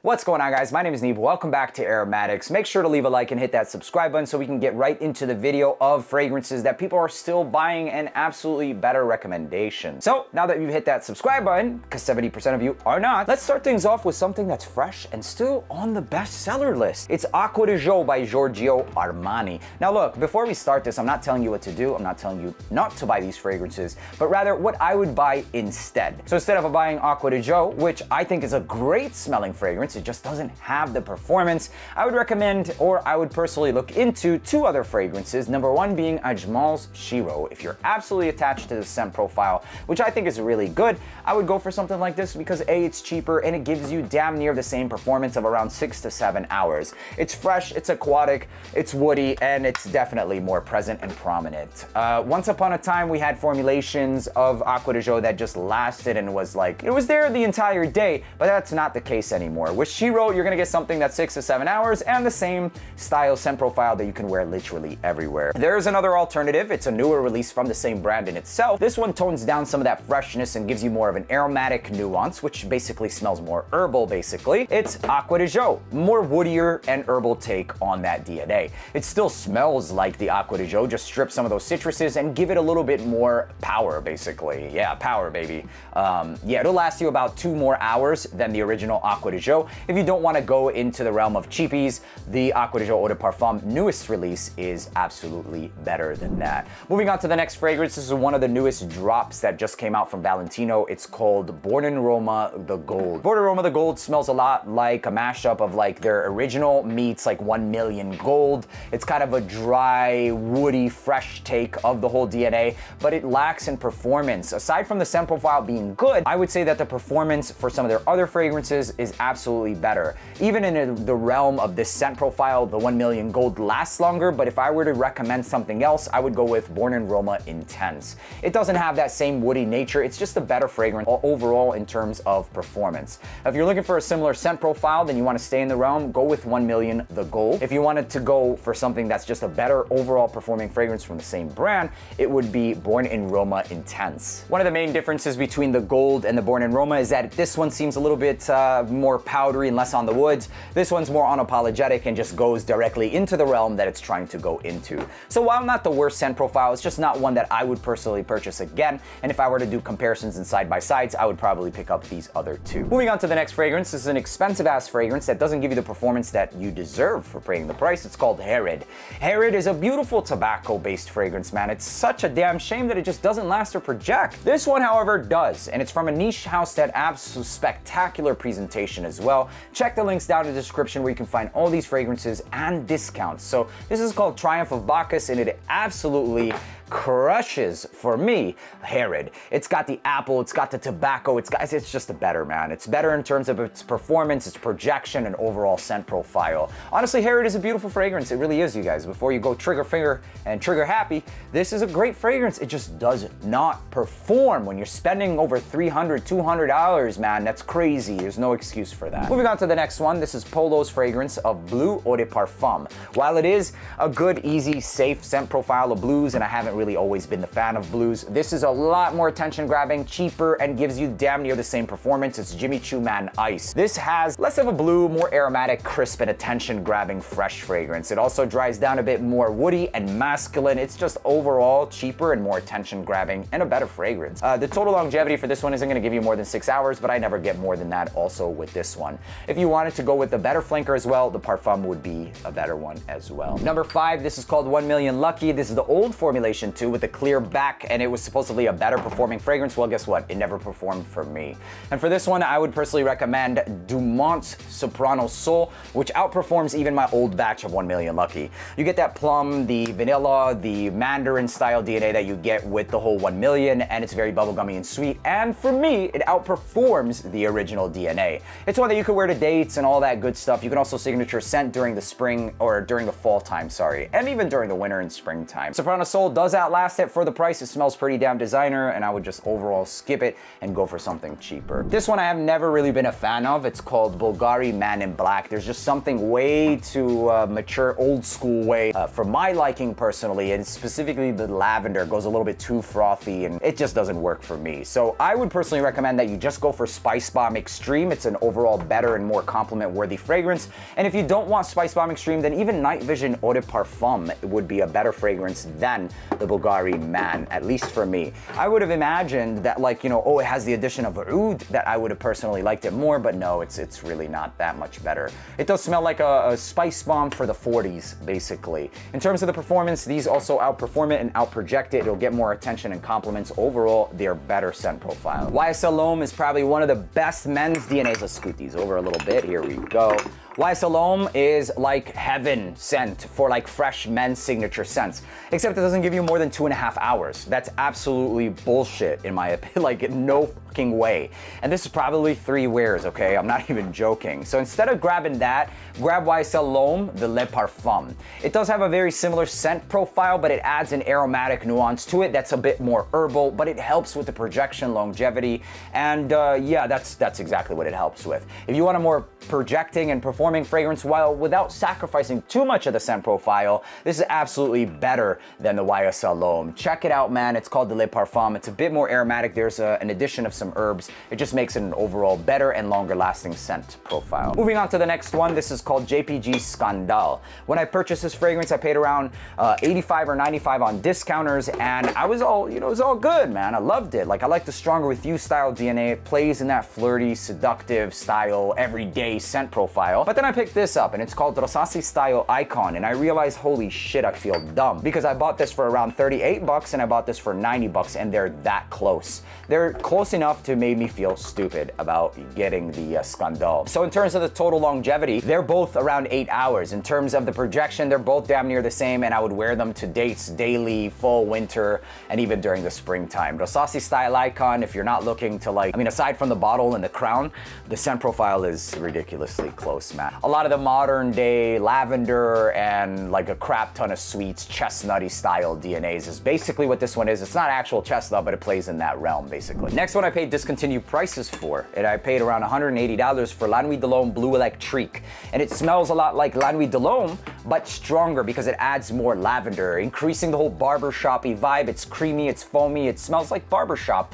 What's going on, guys? My name is Neve. Welcome back to AROMATIX. Make sure to leave a like and hit that subscribe button so we can get right into the video of fragrances that people are still buying and absolutely better recommendations. So now that you've hit that subscribe button, because 70% of you are not, let's start things off with something that's fresh and still on the bestseller list. It's Aqua Deo by Giorgio Armani. Now look, before we start this, I'm not telling you what to do. I'm not telling you not to buy these fragrances, but rather what I would buy instead. So instead of buying Aqua Deo, which I think is a great smelling fragrance, it just doesn't have the performance, I would recommend, or I would personally look into, two other fragrances. Number one being Ajmal's Shiro. If you're absolutely attached to the scent profile, which I think is really good, I would go for something like this because A, it's cheaper and it gives you damn near the same performance of around 6 to 7 hours. It's fresh, it's aquatic, it's woody, and it's definitely more present and prominent. Once upon a time, we had formulations of Aqua Deo that just lasted and was like, it was there the entire day, but that's not the case anymore. With Shiro, you're gonna get something that's 6 to 7 hours and the same style scent profile that you can wear literally everywhere. There's another alternative. It's a newer release from the same brand in itself. This one tones down some of that freshness and gives you more of an aromatic nuance, which basically smells more herbal, basically. It's Aqua Deo, more woodier and herbal take on that DNA. It still smells like the Aqua Deo, just strip some of those citruses and give it a little bit more power, basically. Yeah, power, baby. Yeah, it'll last you about 2 more hours than the original Aqua Deo. If you don't want to go into the realm of cheapies, the Aqua Deo Eau de Parfum newest release is absolutely better than that. Moving on to the next fragrance, this is one of the newest drops that just came out from Valentino. It's called Borin Roma the Gold. Borin Roma the Gold smells a lot like a mashup of like their original meets like 1 Million Gold. It's kind of a dry, woody, fresh take of the whole DNA, but it lacks in performance. Aside from the scent profile being good, I would say that the performance for some of their other fragrances is absolutely better. Even in the realm of this scent profile, the 1 Million Gold lasts longer, but if I were to recommend something else, I would go with Borin Roma Intense. It doesn't have that same woody nature, it's just a better fragrance overall in terms of performance. If you're looking for a similar scent profile, then you want to stay in the realm, go with 1 Million the Gold. If you wanted to go for something that's just a better overall performing fragrance from the same brand, it would be Borin Roma Intense. One of the main differences between the Gold and the Borin Roma is that this one seems a little bit more powdery and less on the woods. This one's more unapologetic and just goes directly into the realm that it's trying to go into. So while not the worst scent profile, it's just not one that I would personally purchase again. And if I were to do comparisons and side-by-sides, I would probably pick up these other two. Moving on to the next fragrance, this is an expensive-ass fragrance that doesn't give you the performance that you deserve for paying the price. It's called Herod. Herod is a beautiful tobacco-based fragrance, man. It's such a damn shame that it just doesn't last or project. This one, however, does, and it's from a niche house that absolutely spectacular presentation as well. Check the links down in the description where you can find all these fragrances and discounts. So this is called Triumph of Bacchus, and it absolutely crushes for me Herod. It's got the apple, it's got the tobacco, it's just a better, man. It's better in terms of its performance, its projection, and overall scent profile. Honestly, Herod is a beautiful fragrance. It really is, you guys. Before you go trigger finger and trigger happy, this is a great fragrance. It just does not perform when you're spending over $300, $200, man. That's crazy. There's no excuse for that. Moving on to the next one, this is Polo's fragrance of Blue Eau de Parfum. While it is a good, easy, safe scent profile of blues, and I haven't really always been the fan of blues, this is a lot more attention grabbing, cheaper, and gives you damn near the same performance as Jimmy Choo Man Ice. This has less of a blue, more aromatic, crisp, and attention grabbing fresh fragrance. It also dries down a bit more woody and masculine. It's just overall cheaper and more attention grabbing and a better fragrance. The total longevity for this one isn't going to give you more than 6 hours, but I never get more than that also with this one. If you wanted to go with the better flanker as well, the Parfum would be a better one as well. Number 5, this is called 1 Million Lucky. This is the old formulation too, with the clear back, and it was supposedly a better performing fragrance. Well, guess what? It never performed for me. And for this one, I would personally recommend Dumont's Soprano Soul, which outperforms even my old batch of 1 Million Lucky. You get that plum, the vanilla, the mandarin style DNA that you get with the whole 1 Million, and it's very bubblegummy and sweet. And for me, it outperforms the original DNA. It's one that you could wear to dates and all that good stuff. You can also signature scent during the spring or during the fall time, sorry, and even during the winter and springtime. Soprano Soul does outlast it for the price. It smells pretty damn designer, and I would just overall skip it and go for something cheaper. This one I have never really been a fan of. It's called Bulgari Man in Black. There's just something way too mature, old school way for my liking personally, and specifically the lavender goes a little bit too frothy, and it just doesn't work for me. So I would personally recommend that you just go for Spice Bomb Extreme. It's an overall better and more compliment-worthy fragrance. And if you don't want Spice Bomb Extreme, then even Night Vision Eau de Parfum would be a better fragrance than the Bulgari Man, at least for me. I would have imagined that, like, you know, oh, it has the addition of oud, that I would have personally liked it more, but no, it's really not that much better. It does smell like a spice bomb for the 40s, basically. In terms of the performance, these also outperform it and outproject it. It'll get more attention and compliments. Overall, they're better scent profile. YSL Homme is probably one of the best men's DNAs. Let's scoot these over a little bit. Here we go. YSL Homme is like heaven scent for like fresh men's signature scents, except it doesn't give you more than 2.5 hours. That's absolutely bullshit in my opinion, like no fucking way. And this is probably 3 wears, okay? I'm not even joking. So instead of grabbing that, grab YSL Homme, the Le Parfum. It does have a very similar scent profile, but it adds an aromatic nuance to it that's a bit more herbal, but it helps with the projection longevity. And yeah, that's exactly what it helps with. If you want a more projecting and performing fragrance without sacrificing too much of the scent profile, this is absolutely better than the YSL Homme. Check it out, man. It's called the Le Parfum. It's a bit more aromatic. There's an addition of some herbs. It just makes it an overall better and longer lasting scent profile. Moving on to the next one, this is called JPG Scandal. When I purchased this fragrance, I paid around 85 or 95 on discounters, and I was all, you know, it was all good, man. I loved it. Like, I like the Stronger With You style DNA. It plays in that flirty, seductive style, everyday scent profile. But then I picked this up, and it's called Rosassi Style Icon, and I realized, holy shit, I feel dumb, because I bought this for around 38 bucks, and I bought this for 90 bucks, and they're that close. They're close enough to make me feel stupid about getting the Scandal. So in terms of the total longevity, they're both around 8 hours. In terms of the projection, they're both damn near the same, and I would wear them to dates daily, fall, winter, and even during the springtime. Rosassi Style Icon, if you're not looking to, like, I mean, aside from the bottle and the crown, the scent profile is ridiculously close, man. A lot of the modern day lavender and like a crap ton of sweets, chestnutty style DNAs is basically what this one is. It's not actual chestnut, but it plays in that realm, basically. Next one I paid discontinued prices for, and I paid around $180 for La Nuit de l'Homme Blue Electrique. And it smells a lot like La Nuit de l'Homme, but stronger because it adds more lavender, increasing the whole barbershop-y vibe. It's creamy, it's foamy, it smells like barbershop,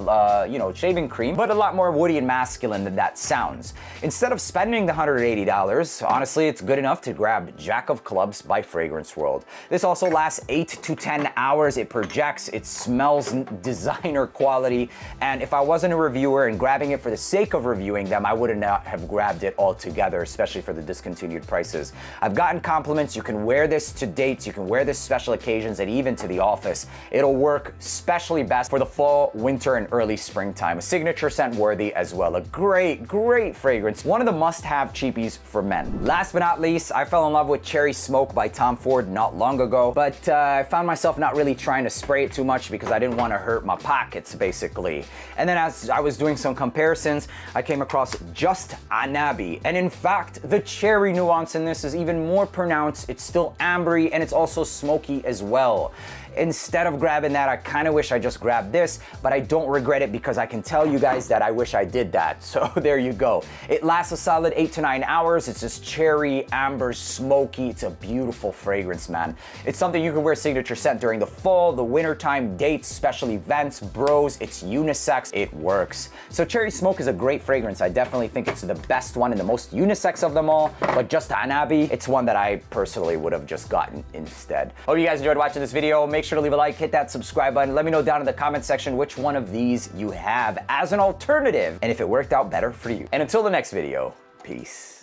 you know, shaving cream, but a lot more woody and masculine than that sounds. Instead of spending the $180, honestly, it's good enough to grab Jack of Clubs by Fragrance World. This also lasts 8 to 10 hours. It projects, it smells designer quality, and if I wasn't a reviewer and grabbing it for the sake of reviewing them, I would not have grabbed it altogether, especially for the discontinued prices. I've gotten compliments. You can wear this to dates, you can wear this special occasions, and even to the office. It'll work especially best for the fall, winter, and early springtime. A signature scent worthy as well. A great, great fragrance. One of the must-have cheapies for men. Last but not least, I fell in love with Cherry Smoke by Tom Ford not long ago, but I found myself not really trying to spray it too much because I didn't want to hurt my pockets, basically. And then as I was doing some comparisons, I came across Just Anabi. And in fact, the cherry nuance in this is even more pronounced. It's still ambery, and it's also smoky as well. Instead of grabbing that, I kind of wish I just grabbed this, but I don't regret it because I can tell you guys that I wish I did that. So there you go. It lasts a solid 8 to 9 hours. It's just cherry, amber, smoky. It's a beautiful fragrance, man. It's something you can wear signature scent during the fall, the wintertime, dates, special events, bros. It's unisex. It works. So Cherry Smoke is a great fragrance. I definitely think it's the best one and the most unisex of them all, but Just Anabi, it's one that I personally would have just gotten instead. Hope you guys enjoyed watching this video. Make sure to leave a like, hit that subscribe button. Let me know down in the comment section which one of these you have as an alternative and if it worked out better for you. And until the next video, peace.